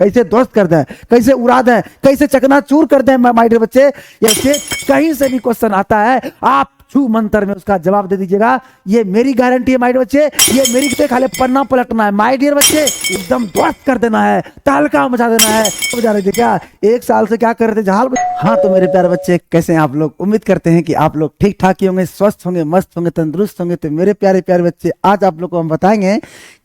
कैसे ध्वस्त कर दें, कैसे उड़ा दें, कैसे चकनाचूर कर दें माय डियर बच्चे। ऐसे कहीं से भी क्वेश्चन आता है, आप छू मंत्र में उसका जवाब दे दीजिएगा। ये मेरी गारंटी है माय डियर बच्चे, ये मेरी खाली पन्ना पलटना है माय डियर बच्चे, एकदम ध्वस्त कर देना है, तहलका मचा देना है। तो जा रहे थे क्या 1 साल से क्या कर रहे थे जहाल। हाँ तो मेरे प्यारे बच्चे कैसे हैं आप लोग, उम्मीद करते हैं कि आप लोग ठीक ठाक ही होंगे, स्वस्थ होंगे, मस्त होंगे, तंदुरुस्त होंगे। तो मेरे प्यारे प्यारे बच्चे आज आप लोग को हम बताएंगे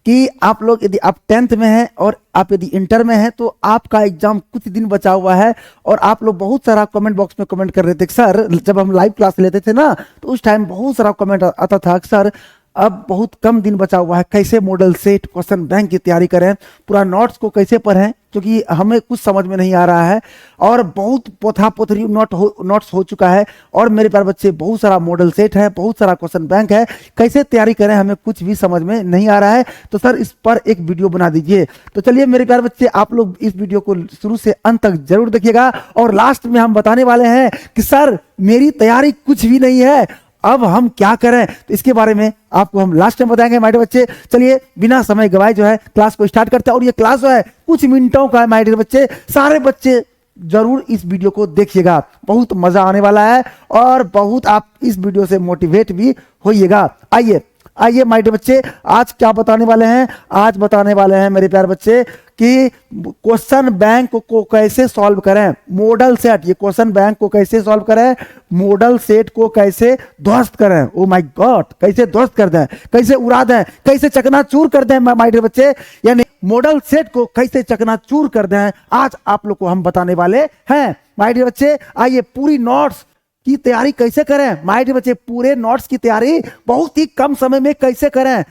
कि आप लोग यदि आप 10th में हैं और आप यदि इंटर में हैं तो आपका एग्जाम कुछ दिन बचा हुआ है। और आप लोग बहुत सारा कमेंट बॉक्स में कमेंट कर रहे थे सर, जब हम लाइव क्लास लेते थे ना तो उस टाइम बहुत सारा कमेंट आता था सर अब बहुत कम दिन बचा हुआ है, कैसे मॉडल सेट क्वेश्चन बैंक की तैयारी करें, पूरा नोट्स को कैसे पढ़ें, क्योंकि हमें कुछ समझ में नहीं आ रहा है और बहुत पोथा पोथरी नोट्स हो चुका है। और मेरे प्यारे बच्चे बहुत सारा मॉडल सेट है, बहुत सारा क्वेश्चन बैंक है, कैसे तैयारी करें हमें कुछ भी समझ में नहीं आ रहा है। तो सर इस पर एक वीडियो बना दीजिए। तो चलिए मेरे प्यारे बच्चे आप लोग इस वीडियो को शुरू से अंत तक जरूर देखिएगा और लास्ट में हम बताने वाले हैं कि सर मेरी तैयारी कुछ भी नहीं है, अब हम क्या करें। तो इसके बारे में आपको हम लास्ट में बताएंगे माय डियर बच्चे। चलिए बिना समय गवाए जो है क्लास को स्टार्ट करते हैं। और ये क्लास जो है कुछ मिनटों का है माय डियर बच्चे, सारे बच्चे जरूर इस वीडियो को देखिएगा, बहुत मजा आने वाला है और बहुत आप इस वीडियो से मोटिवेट भी होइएगा। आइए माय डियर बच्चे आज क्या बताने वाले हैं, आज बताने वाले हैं मेरे प्यारे बच्चे कि क्वेश्चन बैंक को कैसे सॉल्व करें, मॉडल सेट, ये क्वेश्चन बैंक को कैसे सॉल्व करें, मॉडल सेट को कैसे ध्वस्त करें, ओ माय गॉड कैसे ध्वस्त कर दें, कैसे उड़ा दें, कैसे चकनाचूर कर दें माय डियर बच्चे, यानी मॉडल सेट को कैसे चकनाचूर कर दें, आज आप लोग को हम बताने वाले हैं माय डियर बच्चे। आइए पूरी नोट्स की तैयारी कैसे करें माय डियर बच्चे, पूरे नोट्स की तैयारी बहुत ही कम समय में कैसे करें।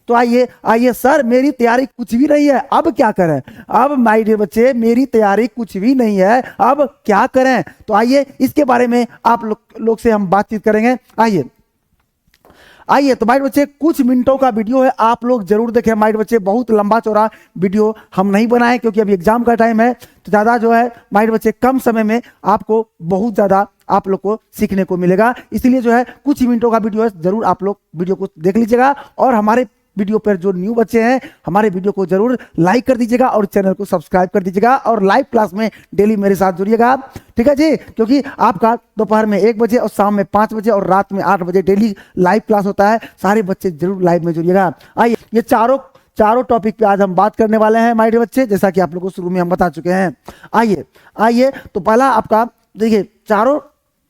तो आइए सर मेरी तैयारी कुछ भी नहीं है, अब क्या करें। अब माय डियर बच्चे मेरी तैयारी कुछ भी नहीं है, अब क्या करें। तो आइए इसके बारे में आप लोग से हम बातचीत करेंगे। आइए तो माय डियर बच्चे कुछ मिनटों का वीडियो है, आप लोग जरूर देखें माय डियर बच्चे, बहुत लंबा चौड़ा वीडियो हम नहीं बनाए क्योंकि अभी एग्जाम का टाइम है। तो ज्यादा जो है माय डियर बच्चे कम समय में आपको बहुत ज्यादा आप लोग को सीखने को मिलेगा, इसलिए जो है कुछ ही मिनटों का वीडियो है, जरूर आप लोग वीडियो को देख लीजिएगा। और हमारे वीडियो पर जो न्यू बच्चे हैं हमारे वीडियो को जरूर लाइक कर दीजिएगा और चैनल को सब्सक्राइब कर दीजिएगा और लाइव क्लास में डेली मेरे साथ जुड़िएगा, ठीक है जी, क्योंकि आपका दोपहर में 1 बजे और शाम में 5 बजे और रात में 8 बजे डेली लाइव क्लास होता है, सारे बच्चे जरूर लाइव में जुड़िएगा। आइए ये चारों टॉपिक पे आज हम बात करने वाले हैं माय डियर बच्चे, जैसा कि आप लोगों को शुरू में हम बता चुके हैं। आइए तो पहला आपका देखिए, चारों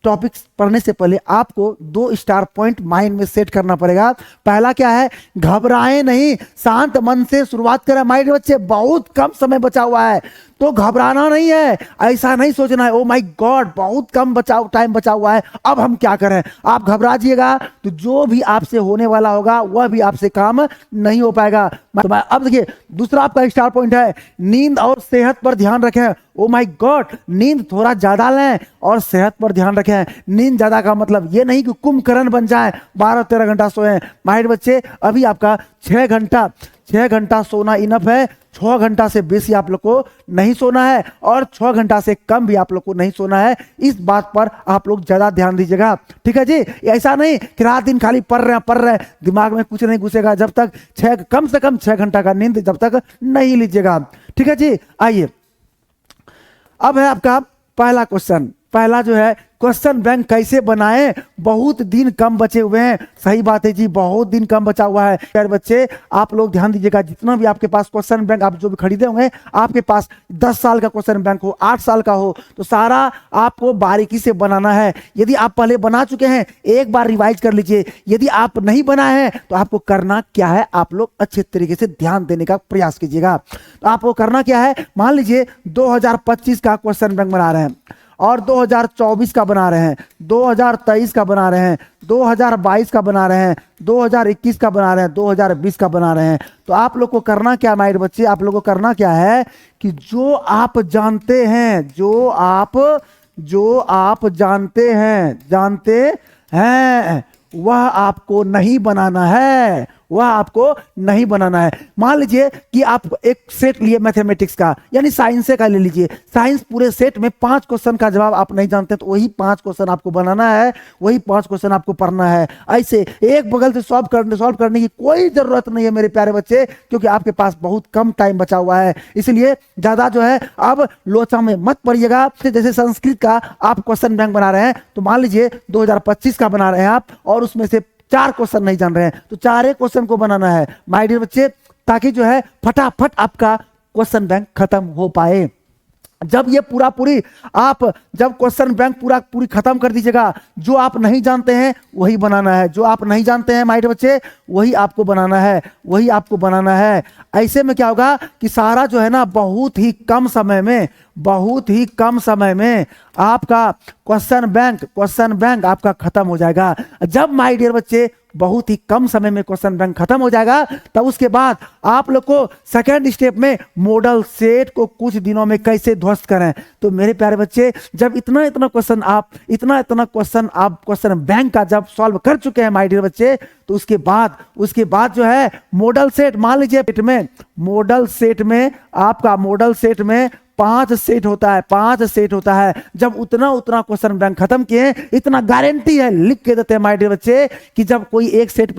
टॉपिक्स पढ़ने से पहले आपको 2 स्टार पॉइंट माइंड में सेट करना पड़ेगा। पहला क्या है, घबराएं नहीं, शांत मन से शुरुआत करें माय डियर बच्चे, बहुत कम समय बचा हुआ है तो घबराना नहीं है, ऐसा नहीं सोचना है ओ माय गॉड बहुत कम टाइम बचा हुआ है अब हम क्या करें। आप घबरा जाइएगा तो जो भी आपसे होने वाला होगा वह भी आपसे काम नहीं हो पाएगा। अब देखिए दूसरा आपका स्टार पॉइंट है, नींद और सेहत पर ध्यान रखें। ओ माय गॉड नींद थोड़ा ज्यादा लें और सेहत पर ध्यान रखें। नींद ज्यादा का मतलब ये नहीं कि कुंभकर्ण बन जाए, 12-13 घंटा सोएं माय डियर बच्चे, अभी आपका 6 घंटा सोना इनफ है, 6 घंटा से बेसी आप लोग को नहीं सोना है और 6 घंटा से कम भी आप लोग को नहीं सोना है। इस बात पर आप लोग ज्यादा ध्यान दीजिएगा, ठीक है जी। ऐसा नहीं कि रात दिन खाली पढ़ रहे हैं, दिमाग में कुछ नहीं घुसेगा जब तक कम से कम 6 घंटा का नींद जब तक नहीं लीजिएगा, ठीक है जी। आइए अब है आपका पहला क्वेश्चन, पहला जो है क्वेश्चन बैंक कैसे बनाएं, बहुत दिन कम बचे हुए हैं। सही बात है जी, बहुत दिन कम बचा हुआ है। प्यारे बच्चे आप लोग ध्यान दीजिएगा, जितना भी आपके पास क्वेश्चन बैंक आप जो भी खरीदे होंगे, आपके पास 10 साल का क्वेश्चन बैंक हो, 8 साल का हो, तो सारा आपको बारीकी से बनाना है। यदि आप पहले बना चुके हैं एक बार रिवाइज कर लीजिए, यदि आप नहीं बनाए हैं तो आपको करना क्या है, आप लोग अच्छे तरीके से ध्यान देने का प्रयास कीजिएगा। तो आपको करना क्या है, मान लीजिए 2025 का क्वेश्चन बैंक बना रहे हैं और 2024 का बना रहे हैं, 2023 का बना रहे हैं, 2022 का बना रहे हैं, 2021 का बना रहे हैं, 2020 का बना रहे हैं। तो आप लोग को करना क्या माय डियर बच्चे, आप लोग को करना क्या है कि जो आप जानते हैं, जो आप जानते हैं वह आपको नहीं बनाना है, वह आपको नहीं बनाना है। मान लीजिए कि आप एक सेट लिए मैथमेटिक्स का, यानी साइंस का ले लीजिए, साइंस पूरे सेट में 5 क्वेश्चन का जवाब आप नहीं जानते तो वही 5 क्वेश्चन आपको बनाना है, वही 5 क्वेश्चन आपको पढ़ना है। ऐसे एक बगल से सॉल्व करने की कोई जरूरत नहीं है मेरे प्यारे बच्चे, क्योंकि आपके पास बहुत कम टाइम बचा हुआ है। इसलिए ज्यादा जो है अब लोचा में मत पड़िएगा। जैसे संस्कृत का आप क्वेश्चन बैंक बना रहे हैं, तो मान लीजिए 2025 का बना रहे हैं आप, और उसमें से 4 क्वेश्चन नहीं जान रहे हैं, तो 4 क्वेश्चन को बनाना है माय डियर बच्चे, ताकि जो है फटाफट आपका क्वेश्चन बैंक खत्म हो पाए। जब ये पूरी आप जब क्वेश्चन बैंक पूरी खत्म कर दीजिएगा, जो आप नहीं जानते हैं वही बनाना है, जो आप नहीं जानते हैं माय डियर बच्चे वही आपको बनाना है, वही आपको बनाना है। ऐसे में क्या होगा कि सारा जो है ना बहुत ही कम समय में आपका क्वेश्चन बैंक आपका खत्म हो जाएगा। जब माय डियर बच्चे बहुत ही कम समय में क्वेश्चन बैंक खत्म हो जाएगा, तब उसके बाद आप लोग को सेकेंड स्टेप में मॉडल सेट को कुछ दिनों में कैसे ध्वस्त करें। तो मेरे प्यारे बच्चे, जब इतना क्वेश्चन आप क्वेश्चन बैंक का जब सॉल्व कर चुके हैं माय डियर बच्चे, तो उसके बाद जो है मॉडल सेट, मान लीजिए मॉडल सेट में आपका मॉडल सेट में 5 सेट होता है। जब उतना क्वेश्चन बैंक खत्म किए, इतना गारंटी है, लिख के देते हैं माय डियर बच्चे कि जब कोई एक सेट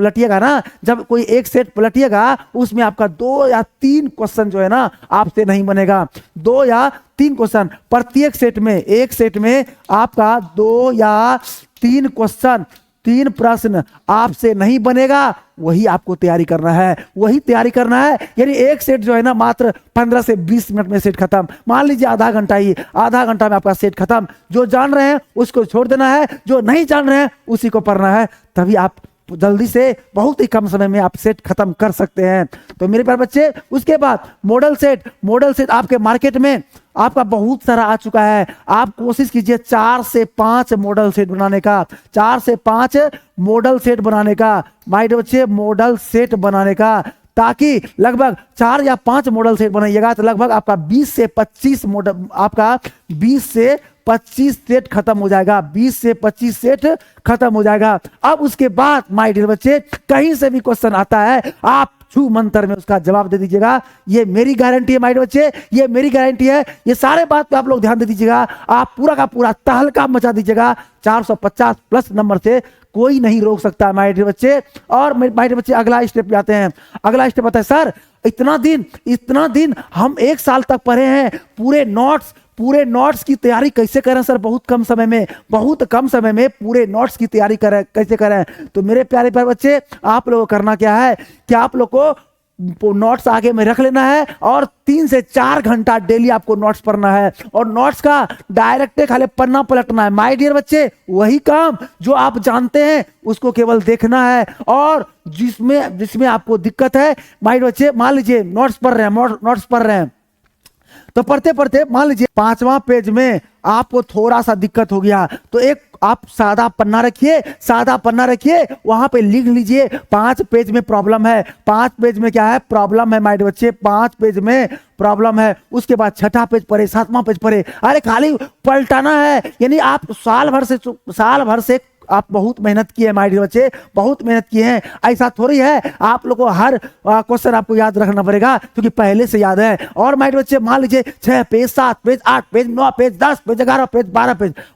पलटिएगा उसमें आपका 2 या 3 क्वेश्चन जो है ना आपसे नहीं बनेगा। 2 या 3 क्वेश्चन प्रत्येक सेट में, एक सेट में आपका 2 या 3 क्वेश्चन, 3 प्रश्न आपसे नहीं बनेगा। वही आपको तैयारी करना है, यानी एक सेट जो है ना मात्र 15 से 20 मिनट में सेट खत्म। मान लीजिए आधा घंटा में आपका सेट खत्म। जो जान रहे हैं उसको छोड़ देना है, जो नहीं जान रहे हैं उसी को पढ़ना है, तभी आप जल्दी से बहुत ही कम समय में आप सेट खत्म कर सकते हैं। तो मेरे प्यारे बच्चे, उसके बाद मॉडल सेट आपके मार्केट में आपका बहुत सारा आ चुका है। आप कोशिश कीजिए 4 से 5 मॉडल सेट बनाने का, 4 से 5 मॉडल सेट बनाने का माय डियर बच्चे, मॉडल सेट बनाने का, ताकि लगभग 4 या 5 मॉडल सेट बनाइएगा तो लगभग आपका 20 से 25 सेट खत्म हो जाएगा, 20 से 25 सेट खत्म हो जाएगा। अब उसके बाद माय डियर बच्चे, कहीं से भी क्वेश्चन आता है, आप छू मंतर में उसका जवाब दे दीजिएगा। ये मेरी गारंटी है माय डियर बच्चे, ये मेरी गारंटी है। ये सारे बात पे आप लोग ध्यान दे दीजिएगा, आप पूरा का पूरा तहलका मचा दीजिएगा। 450 प्लस नंबर से कोई नहीं रोक सकता माय डियर बच्चे। और माय डियर बच्चे, अगला स्टेप पे आते हैं। अगला स्टेप आता है, सर इतना दिन हम 1 साल तक पढ़े हैं, पूरे नोट्स की तैयारी कैसे करें सर, बहुत कम समय में पूरे नोट्स की तैयारी कैसे करें। तो मेरे प्यारे बच्चे, आप लोगों को करना क्या है कि आप लोग को नोट्स आगे में रख लेना है और 3 से 4 घंटा डेली आपको नोट्स पढ़ना है, और नोट्स का डायरेक्ट खाली पन्ना पलटना है माय डियर बच्चे। वही काम जो आप जानते हैं उसको केवल देखना है, और जिसमें आपको दिक्कत है माय डियर बच्चे, मान लीजिए नोट्स पढ़ रहे हैं तो पढ़ते मान लीजिए 5वां पेज में आपको थोड़ा सा दिक्कत हो गया, तो एक आप सादा पन्ना रखिए, वहां पे लिख लीजिए 5 पेज में प्रॉब्लम है, 5 पेज में क्या है प्रॉब्लम है माय डियर बच्चे, 5 पेज में प्रॉब्लम है। उसके बाद 6ठा पेज पढ़े, 7वां पेज पढ़े। अरे खाली पलटाना है, यानी आप साल भर से आप बहुत मेहनत की है माय डियर बच्चे, बहुत मेहनत किए हैं। ऐसा थोड़ी है आप लोगों को हर क्वेश्चन आपको याद रखना पड़ेगा, क्योंकि पहले से याद है। और माय डियर बच्चे, मान लीजिए 6 page, 7 page, 8 page, 9 page, 10 page, 11 page,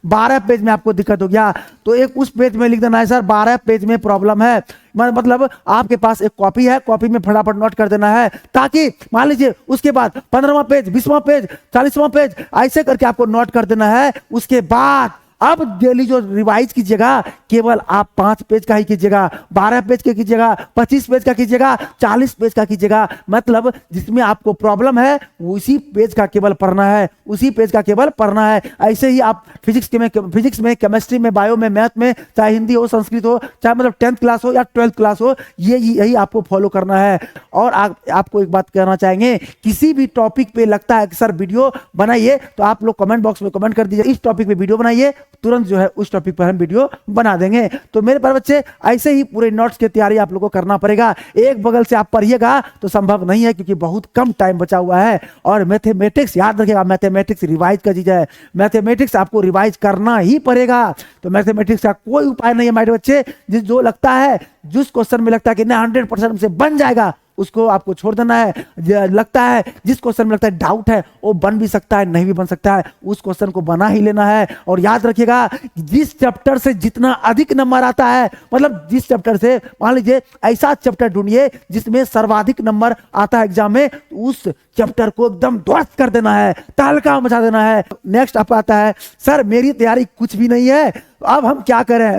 12 page में आपको दिक्कत हो गया, तो एक उस पेज में लिख देना है सर 12 पेज में प्रॉब्लम है। मतलब आपके पास एक कॉपी है, कॉपी में फटाफट नोट कर देना है, ताकि मान लीजिए उसके बाद 15वां पेज, 20वां पेज, 40वां पेज, ऐसे करके आपको नोट कर देना है। उसके बाद अब डेली जो रिवाइज कीजिएगा, केवल आप 5 पेज का ही कीजिएगा, 12 पेज का कीजिएगा, 25 पेज का कीजिएगा, 40 पेज का कीजिएगा। मतलब जिसमें आपको प्रॉब्लम है उसी पेज का केवल पढ़ना है, ऐसे ही आप फिजिक्स में, केमिस्ट्री में, बायो में, मैथ में, चाहे हिंदी हो, संस्कृत हो, चाहे मतलब 10th क्लास हो या 12th क्लास हो, यही आपको फॉलो करना है। और आपको एक बात कहना चाहेंगे, किसी भी टॉपिक पे लगता है कि सर वीडियो बनाइए, तो आप लोग कमेंट बॉक्स में कमेंट कर दीजिए, इस टॉपिक पे वीडियो बनाइए, तुरंत जो है उस टॉपिक पर हम वीडियो बना देंगे। तो मेरे प्यारे बच्चे ऐसे ही पूरे नोट्स की तैयारी आप लोगों को करना पड़ेगा। एक बगल से आप पढ़िएगा तो संभव नहीं है, क्योंकि बहुत कम टाइम बचा हुआ है। और मैथमेटिक्स याद रखिएगा, मैथमेटिक्स रिवाइज का चीज है, मैथमेटिक्स आपको रिवाइज करना ही पड़ेगा। तो मैथमेटिक्स का कोई उपाय नहीं है मेरे बच्चे। जो लगता है, जिस क्वेश्चन में लगता है कि नहीं 100% हमसे बन जाएगा, उसको आपको छोड़ देना है। लगता है, जिस क्वेश्चन में लगता है डाउट है, वो बन भी सकता है नहीं भी बन सकता है, उस क्वेश्चन को बना ही लेना है। और याद रखिएगा, जिस चैप्टर से जितना अधिक नंबर आता है, मतलब जिस चैप्टर से, मान लीजिए ऐसा चैप्टर ढूंढिए जिसमें सर्वाधिक नंबर आता है एग्जाम में, उस चैप्टर को एकदम ध्वस्त कर देना है, तहलका मचा देना है। नेक्स्ट आपका आता है, सर मेरी तैयारी कुछ भी नहीं है, अब हम क्या करें?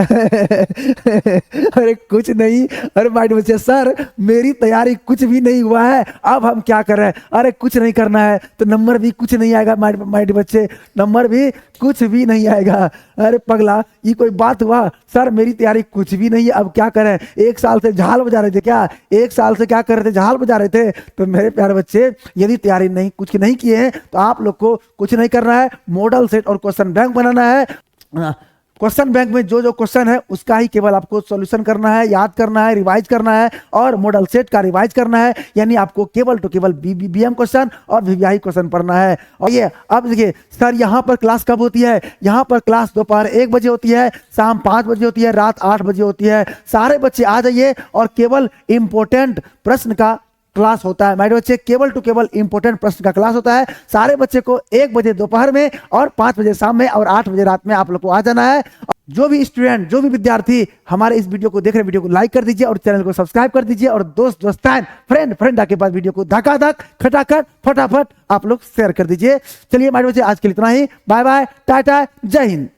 अरे कुछ नहीं, अरे माइंड बच्चे सर मेरी तैयारी कुछ भी नहीं हुआ है, अब हम क्या करें? अरे कुछ नहीं करना है तो नंबर भी कुछ नहीं आएगा माइंड बच्चे, नंबर भी कुछ भी नहीं आएगा। अरे पगला, ये कोई बात हुआ? सर मेरी तैयारी कुछ भी नहीं है, अब क्या करें? एक साल से झाल बजा रहे थे क्या? एक साल से क्या कर रहे थे? झाल बजा रहे थे। तो मेरे प्यारे बच्चे, यदि तैयारी नहीं कुछ नहीं किए हैं तो आप लोग को कुछ नहीं करना है, मॉडल सेट और क्वेश्चन बैंक बनाना है। क्वेश्चन बैंक में जो जो क्वेश्चन है उसका ही केवल आपको सॉल्यूशन करना है, याद करना है, रिवाइज करना है, और मॉडल सेट का रिवाइज करना है। यानी आपको केवल तो केवल बीबीएम क्वेश्चन और वीवीआई क्वेश्चन पढ़ना है। और ये अब देखिए सर, यहाँ पर क्लास कब होती है? यहाँ पर क्लास दोपहर 1 बजे होती है, शाम 5 बजे होती है, रात 8 बजे होती है। सारे बच्चे आ जाइए, और केवल इंपॉर्टेंट प्रश्न का क्लास होता है मेरे बच्चे, केवल टू केवल इंपॉर्टेंट प्रश्न का क्लास होता है। सारे बच्चे को 1 बजे दोपहर में और 5 बजे शाम में और 8 बजे रात में आप लोग को आ जाना है। जो भी स्टूडेंट, जो भी विद्यार्थी हमारे इस वीडियो को देख रहे हैं, वीडियो को लाइक कर दीजिए और चैनल को सब्सक्राइब कर दीजिए, और दोस्तान फ्रेंड के पास वीडियो को धकाधक खटाखट फटाफट आप लोग शेयर कर दीजिए। चलिए मेरे बच्चे, आज के लिए इतना ही। बाय बाय, टाटा, जय हिंद।